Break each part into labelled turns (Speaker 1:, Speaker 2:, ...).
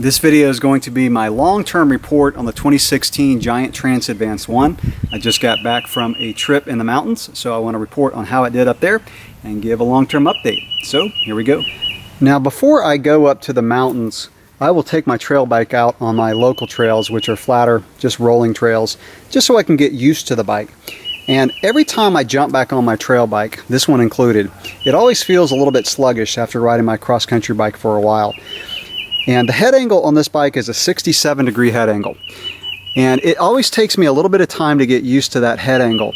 Speaker 1: This video is going to be my long-term report on the 2016 Giant Trance Advanced 1. I just got back from a trip in the mountains, so I want to report on how it did up there and give a long-term update. So here we go. Now before I go up to the mountains, I will take my trail bike out on my local trails, which are flatter, just rolling trails, just so I can get used to the bike. And every time I jump back on my trail bike, this one included, it always feels a little bit sluggish after riding my cross-country bike for a while. And the head angle on this bike is a 67-degree head angle. And it always takes me a little bit of time to get used to that head angle.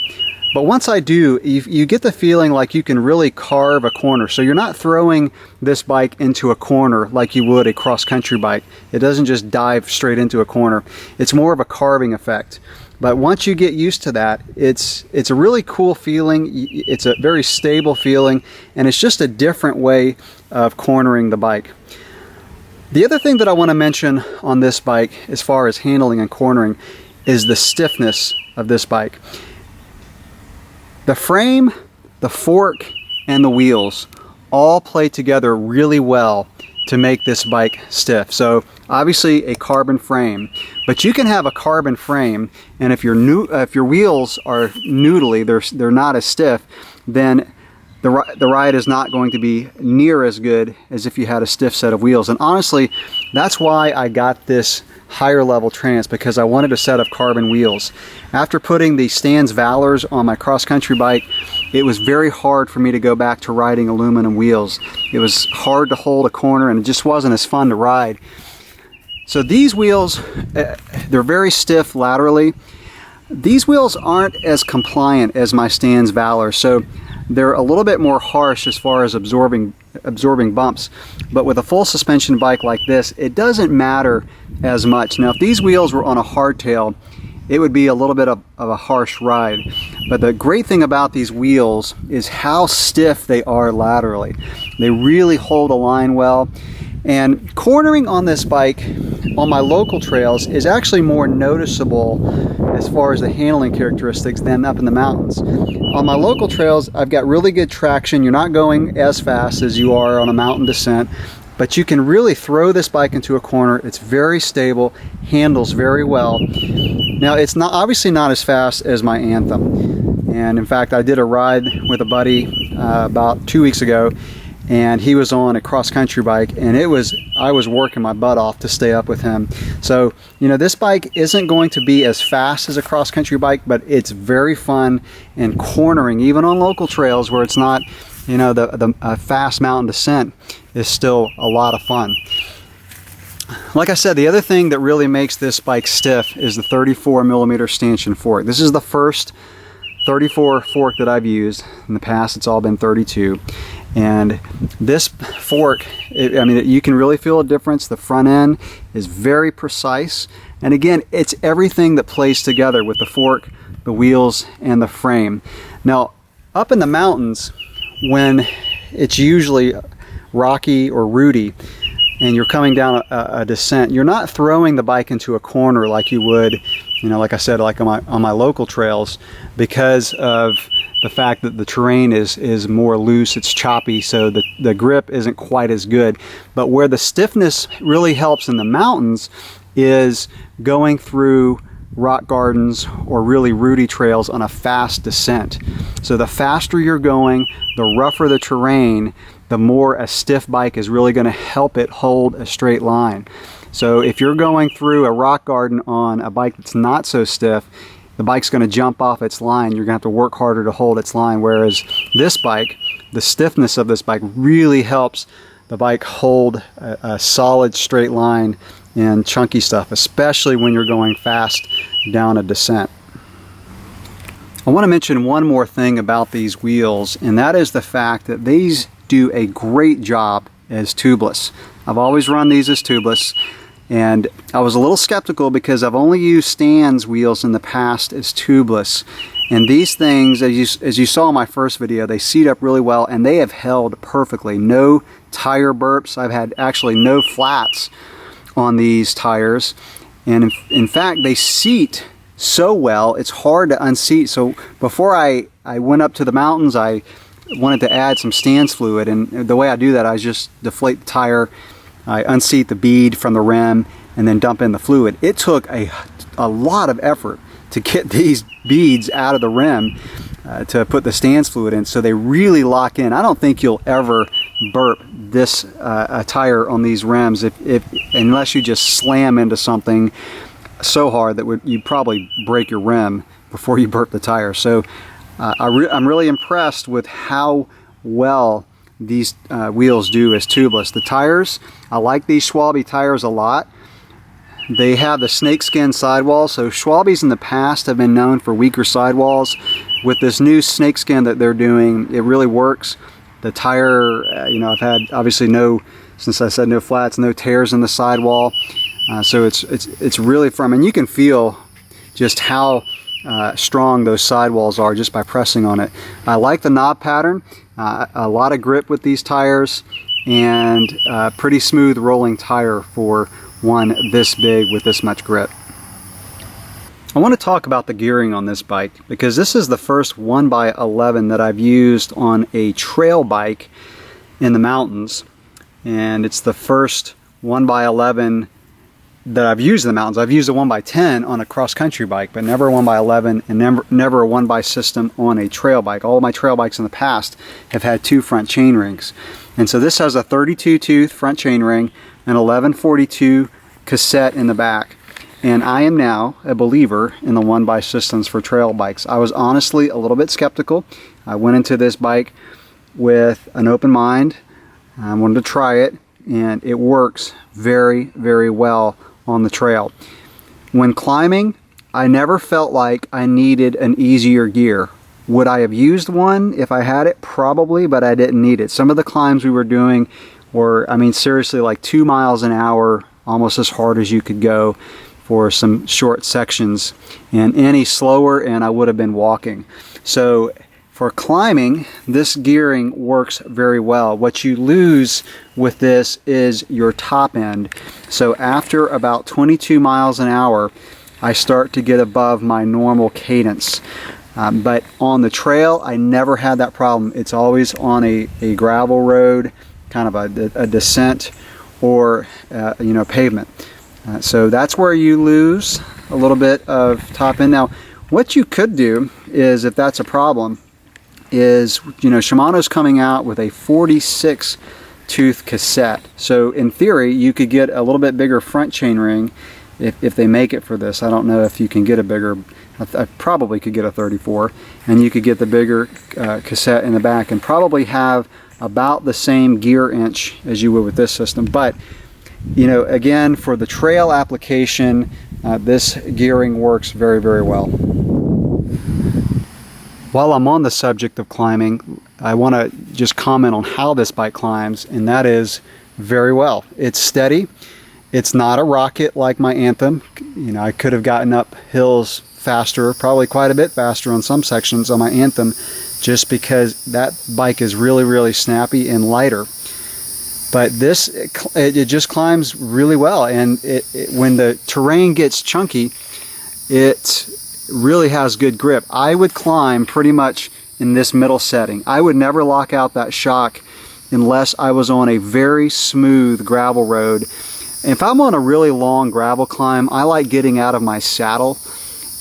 Speaker 1: But once I do, you get the feeling like you can really carve a corner. So you're not throwing this bike into a corner like you would a cross-country bike. It doesn't just dive straight into a corner. It's more of a carving effect. But once you get used to that, it's a really cool feeling. It's a very stable feeling, and it's just a different way of cornering the bike. The other thing that I want to mention on this bike, as far as handling and cornering, is the stiffness of this bike. The frame, the fork, and the wheels all play together really well to make this bike stiff. So obviously a carbon frame, but you can have a carbon frame, and if your wheels are noodly, they're not as stiff, then the ride is not going to be near as good as if you had a stiff set of wheels. And honestly, that's why I got this higher level Trance, because I wanted a set of carbon wheels. After putting the Stans Valors on my cross-country bike, it was very hard for me to go back to riding aluminum wheels. It was hard to hold a corner, and it just wasn't as fun to ride. So these wheels, they're very stiff laterally. These wheels aren't as compliant as my Stans Valor, so they're a little bit more harsh as far as absorbing bumps. But with a full suspension bike like this, it doesn't matter as much. Now if these wheels were on a hardtail, it would be a little bit of a harsh ride. But the great thing about these wheels is how stiff they are laterally. They really hold a line well. And cornering on this bike on my local trails is actually more noticeable as far as the handling characteristics than up in the mountains. On my local trails, I've got really good traction. You're not going as fast as you are on a mountain descent, but you can really throw this bike into a corner. It's very stable, handles very well. Now it's obviously not as fast as my Anthem. And in fact, I did a ride with a buddy about 2 weeks ago, and he was on a cross-country bike, and I was working my butt off to stay up with him. So, you know, this bike isn't going to be as fast as a cross-country bike, but it's very fun, and cornering, even on local trails where it's not, you know, the fast mountain descent, is still a lot of fun. Like I said, the other thing that really makes this bike stiff is the 34mm stanchion fork. This is the first 34 fork that I've used. In the past, it's all been 32. And this fork, I mean, you can really feel a difference. The front end is very precise. And again, it's everything that plays together with the fork, the wheels, and the frame. Now, up in the mountains, when it's usually rocky or rooty, and you're coming down a descent, you're not throwing the bike into a corner like you would, you know, like I said, like on my local trails, because of the fact that the terrain is more loose, it's choppy, so the grip isn't quite as good. But where the stiffness really helps in the mountains is going through rock gardens or really rooty trails on a fast descent. So the faster you're going, the rougher the terrain, the more a stiff bike is really going to help it hold a straight line. So if you're going through a rock garden on a bike that's not so stiff, the bike's going to jump off its line. You're going to have to work harder to hold its line, whereas this bike, the stiffness of this bike really helps the bike hold a solid straight line in chunky stuff, especially when you're going fast down a descent. I want to mention one more thing about these wheels, and that is the fact that these do a great job as tubeless. I've always run these as tubeless, and I was a little skeptical because I've only used Stans wheels in the past as tubeless. And these things, as you saw in my first video, they seat up really well, and they have held perfectly. No tire burps. I've had actually no flats on these tires. And in fact, they seat so well, it's hard to unseat. So before I went up to the mountains, I wanted to add some Stans fluid, and the way I do that, I just deflate the tire I unseat the bead from the rim and then dump in the fluid. It took a lot of effort to get these beads out of the rim to put the stance fluid in, so they really lock in. I don't think you'll ever burp this tire on these rims unless you just slam into something so hard that you'd probably break your rim before you burp the tire. So I'm really impressed with how well these wheels do as tubeless. The tires, I like these Schwalbe tires a lot. They have the snakeskin sidewall, so Schwalbe's in the past have been known for weaker sidewalls. With this new snakeskin that they're doing, it really works. The tire, I've had obviously since I said no flats, no tears in the sidewall. So it's really firm, and you can feel just how strong those sidewalls are just by pressing on it. I like the knob pattern, a lot of grip with these tires, and pretty smooth rolling tire for one this big with this much grip. I want to talk about the gearing on this bike because this is the first 1x11 that I've used on a trail bike in the mountains, and it's the first 1x11 that I've used in the mountains. I've used a 1x10 on a cross-country bike, but never a 1x11 and never a 1x system on a trail bike. All of my trail bikes in the past have had 2 front chain rings. And so this has a 32 tooth front chain ring, an 1142 cassette in the back. And I am now a believer in the 1x systems for trail bikes. I was honestly a little bit skeptical. I went into this bike with an open mind. I wanted to try it, and it works very, very well on the trail. When climbing, I never felt like I needed an easier gear. Would I have used one if I had it? Probably, but I didn't need it. Some of the climbs we were doing were, seriously, like 2 miles an hour, almost as hard as you could go for some short sections, and any slower and I would have been walking. So for climbing, this gearing works very well. What you lose with this is your top end. So after about 22 miles an hour, I start to get above my normal cadence. But on the trail, I never had that problem. It's always on a gravel road, kind of a descent, or pavement. So that's where you lose a little bit of top end. Now, what you could do is, if that's a problem, is, Shimano's coming out with a 46 tooth cassette. So in theory, you could get a little bit bigger front chain ring if they make it for this. I don't know if you can get a bigger, I probably could get a 34, and you could get the bigger cassette in the back and probably have about the same gear inch as you would with this system. But again, for the trail application, this gearing works very, very well. While I'm on the subject of climbing, I want to just comment on how this bike climbs, and that is very well. It's steady. It's not a rocket like my Anthem. I could have gotten up hills faster, probably quite a bit faster on some sections on my Anthem, just because that bike is really, really snappy and lighter. But this, it just climbs really well, and when the terrain gets chunky, it really has good grip. I would climb pretty much in this middle setting. I would never lock out that shock unless I was on a very smooth gravel road. If I'm on a really long gravel climb, I like getting out of my saddle,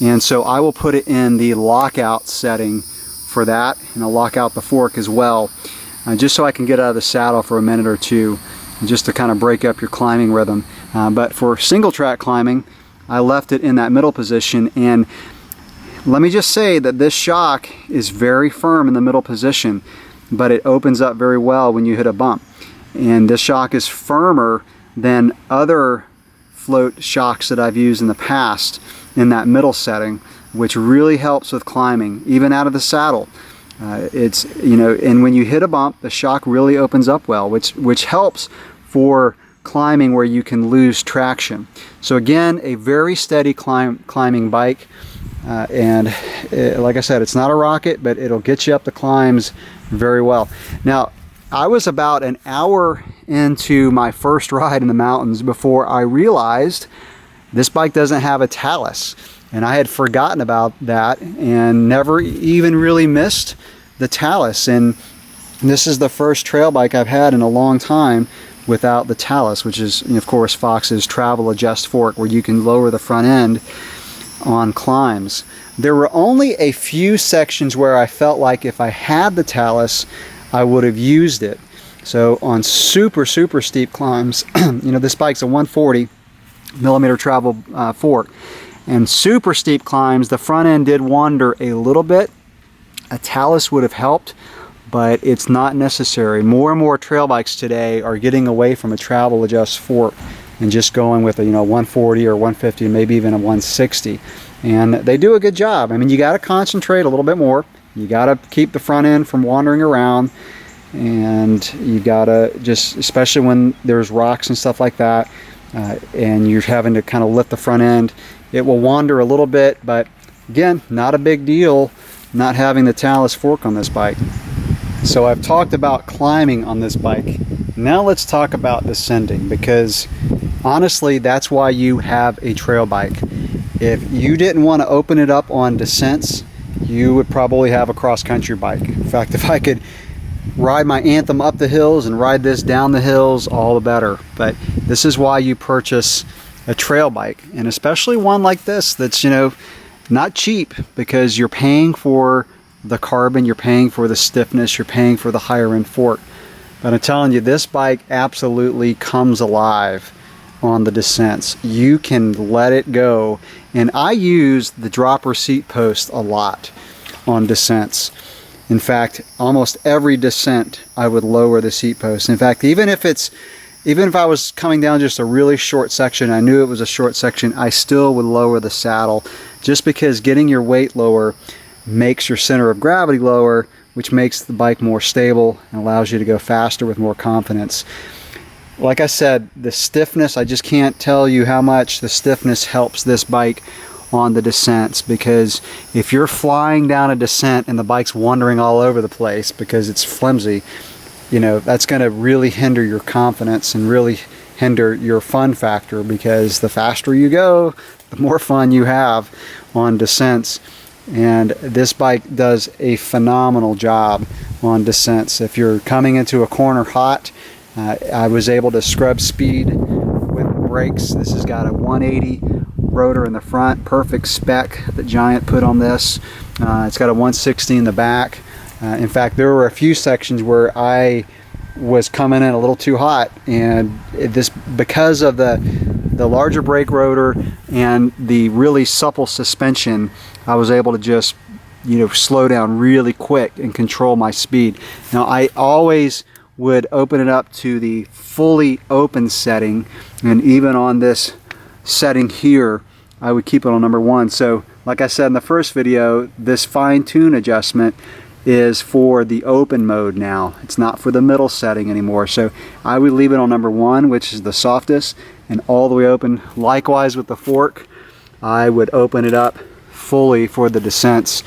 Speaker 1: and so I will put it in the lockout setting for that, and I'll lock out the fork as well. Just so I can get out of the saddle for a minute or two, just to kind of break up your climbing rhythm. But for single track climbing, I left it in that middle position, and let me just say that this shock is very firm in the middle position, but it opens up very well when you hit a bump. And this shock is firmer than other float shocks that I've used in the past in that middle setting, which really helps with climbing, even out of the saddle. And when you hit a bump, the shock really opens up well, which helps for climbing where you can lose traction. So again, a very steady climbing bike, and like I said, it's not a rocket, but it'll get you up the climbs very well. Now, I was about an hour into my first ride in the mountains before I realized this bike doesn't have a talus. And I had forgotten about that and never even really missed the talus. And this is the first trail bike I've had in a long time without the Talus, which is, of course, Fox's travel adjust fork, where you can lower the front end on climbs. There were only a few sections where I felt like if I had the Talus, I would have used it. So on super steep climbs, this bike's a 140 millimeter travel fork, and super steep climbs, the front end did wander a little bit. A Talus would have helped, but it's not necessary. More and more trail bikes today are getting away from a travel adjust fork and just going with a 140 or 150, maybe even a 160, and they do a good job. I mean, you got to concentrate a little bit more. You got to keep the front end from wandering around, and you got to just, especially when there's rocks and stuff like that, and you're having to kind of lift the front end, it will wander a little bit, but again, not a big deal not having the Talus fork on this bike. So I've talked about climbing on this bike. Now let's talk about descending, because honestly, that's why you have a trail bike. If you didn't want to open it up on descents, you would probably have a cross-country bike. In fact, if I could ride my Anthem up the hills and ride this down the hills, all the better. But this is why you purchase a trail bike, and especially one like this that's, not cheap, because you're paying for the carbon, you're paying for the stiffness, you're paying for the higher end fork. But I'm telling you, this bike absolutely comes alive on the descents. You can let it go, and I use the dropper seat post a lot on descents. In fact, almost every descent I would lower the seat post. In fact, even if I was coming down just a really short section, I knew it was a short section, I still would lower the saddle, just because getting your weight lower makes your center of gravity lower, which makes the bike more stable and allows you to go faster with more confidence. Like I said, the stiffness, I just can't tell you how much the stiffness helps this bike on the descents, because if you're flying down a descent and the bike's wandering all over the place because it's flimsy, that's going to really hinder your confidence and really hinder your fun factor, because the faster you go, the more fun you have on descents. And this bike does a phenomenal job on descents. If you're coming into a corner hot, I was able to scrub speed with the brakes. This has got a 180 rotor in the front, perfect spec that Giant put on this. It's got a 160 in the back. In fact, there were a few sections where I was coming in a little too hot, and because of the larger brake rotor and the really supple suspension, I was able to just slow down really quick and control my speed. Now, I always would open it up to the fully open setting, and even on this setting here, I would keep it on number 1. So like I said in the first video, this fine-tune adjustment is for the open mode now. It's not for the middle setting anymore. So I would leave it on number 1, which is the softest, and all the way open. Likewise with the fork, I would open it up fully for the descents.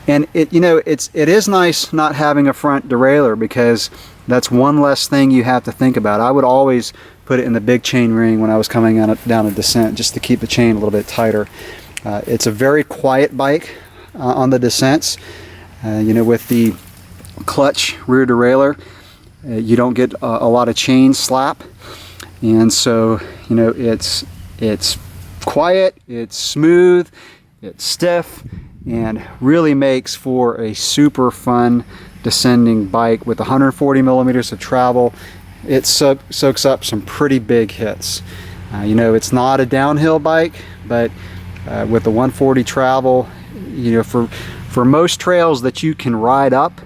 Speaker 1: And it is nice not having a front derailleur, because that's one less thing you have to think about. I would always put it in the big chain ring when I was coming down a descent, just to keep the chain a little bit tighter. It's a very quiet bike on the descents. With the clutch rear derailleur, you don't get a lot of chain slap, and so it's quiet, it's smooth, it's stiff, and really makes for a super fun descending bike with 140 millimeters of travel. It soaks up some pretty big hits. It's not a downhill bike, but with the 140 travel, for most trails that you can ride up,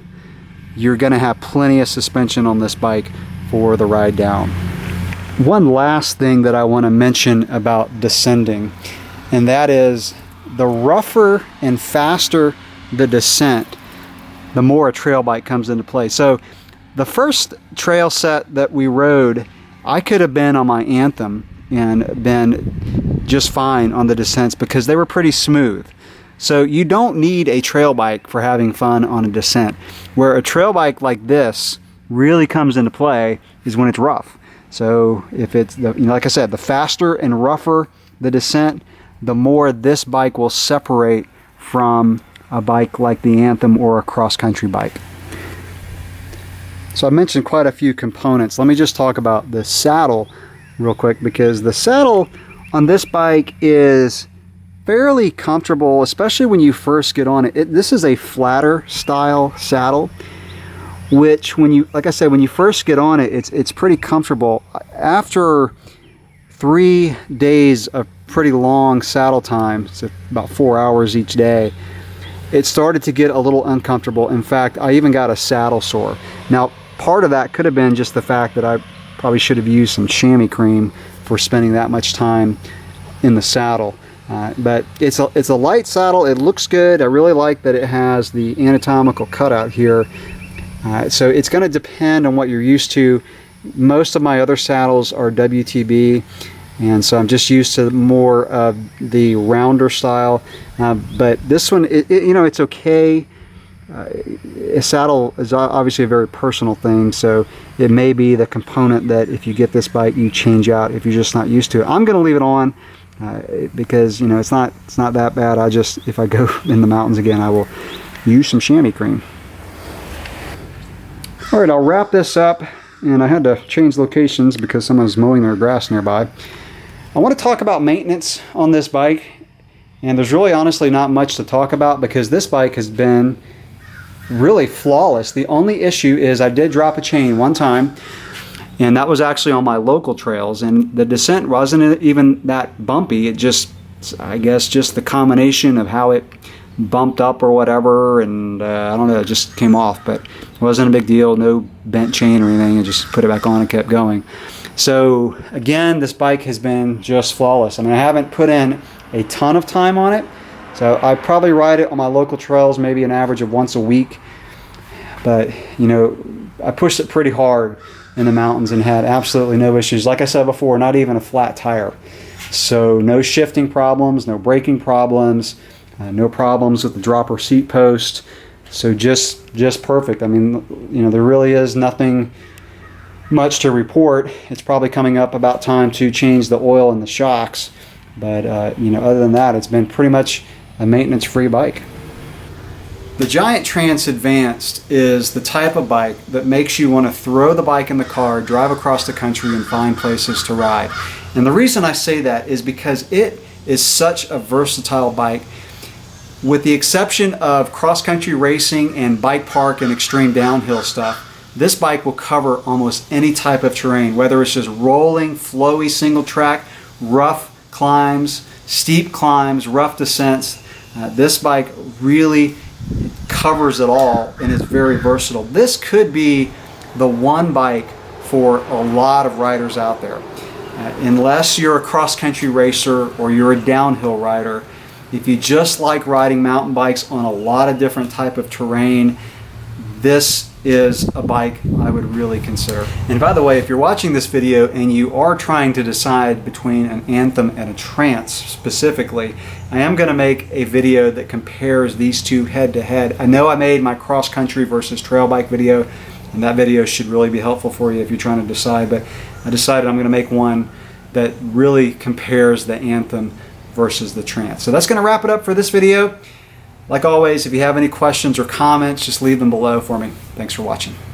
Speaker 1: you're going to have plenty of suspension on this bike for the ride down. One last thing that I want to mention about descending, and that is the rougher and faster the descent, the more a trail bike comes into play. So the first trail set that we rode, I could have been on my Anthem and been just fine on the descents because they were pretty smooth. So you don't need a trail bike for having fun on a descent. Where a trail bike like this really comes into play is when it's rough. So if it's, like I said, the faster and rougher the descent, the more this bike will separate from a bike like the Anthem or a cross-country bike. So I mentioned quite a few components. Let me just talk about the saddle real quick, because the saddle on this bike is fairly comfortable, especially when you first get on it. This is a flatter style saddle, which when you, like I said, when you first get on it, it's pretty comfortable. After 3 days of pretty long saddle time, so about 4 hours each day, it started to get a little uncomfortable. In fact, I even got a saddle sore. Now, part of that could have been just the fact that I probably should have used some chamois cream for spending that much time in the saddle. But it's a light saddle. It looks good. I really like that it has the anatomical cutout here. So it's going to depend on what you're used to. Most of my other saddles are WTB, and so I'm just used to more of the rounder style. But this one, you know, it's okay. A saddle is obviously a very personal thing, so it may be the component that if you get this bike you change out if you're just not used to it. I'm going to leave it on because, you know, it's not that bad. I just, if I go in the mountains again, I will use some chamois cream. All right, I'll wrap this up, and I had to change locations because someone's mowing their grass nearby. I want to talk about maintenance on this bike, and there's really honestly not much to talk about because this bike has been really flawless. The only issue is I did drop a chain one time, and that was actually on my local trails, and the descent wasn't even that bumpy. It just, I guess, just the combination of how it bumped up or whatever, and I don't know, it just came off, but it wasn't a big deal. No bent chain or anything. I just put it back on and kept going. So again, this bike has been just flawless. I mean, I haven't put in a ton of time on it, so I probably ride it on my local trails maybe an average of once a week. But, you know, I pushed it pretty hard in the mountains and had absolutely no issues. Like I said before, not even a flat tire. So no shifting problems, no braking problems, no problems with the dropper seat post. So just perfect. I mean, you know, there really is nothing much to report. It's probably coming up about time to change the oil and the shocks. But, you know, other than that, it's been pretty much a maintenance-free bike. The Giant Trance Advanced is the type of bike that makes you want to throw the bike in the car, drive across the country, and find places to ride. And the reason I say that is because it is such a versatile bike. With the exception of cross-country racing and bike park and extreme downhill stuff, this bike will cover almost any type of terrain, whether it's just rolling, flowy single track, rough climbs, steep climbs, rough descents. This bike really covers it all and is very versatile. This could be the one bike for a lot of riders out there. Unless you're a cross-country racer or you're a downhill rider, if you just like riding mountain bikes on a lot of different type of terrain, this is a bike I would really consider. And by the way, if you're watching this video and you are trying to decide between an Anthem and a Trance specifically, I am going to make a video that compares these two head to head. I know I made my cross-country versus trail bike video, and that video should really be helpful for you if you're trying to decide, but I decided I'm going to make one that really compares the Anthem versus the Trance. So that's going to wrap it up for this video. Like always, if you have any questions or comments, just leave them below for me. Thanks for watching.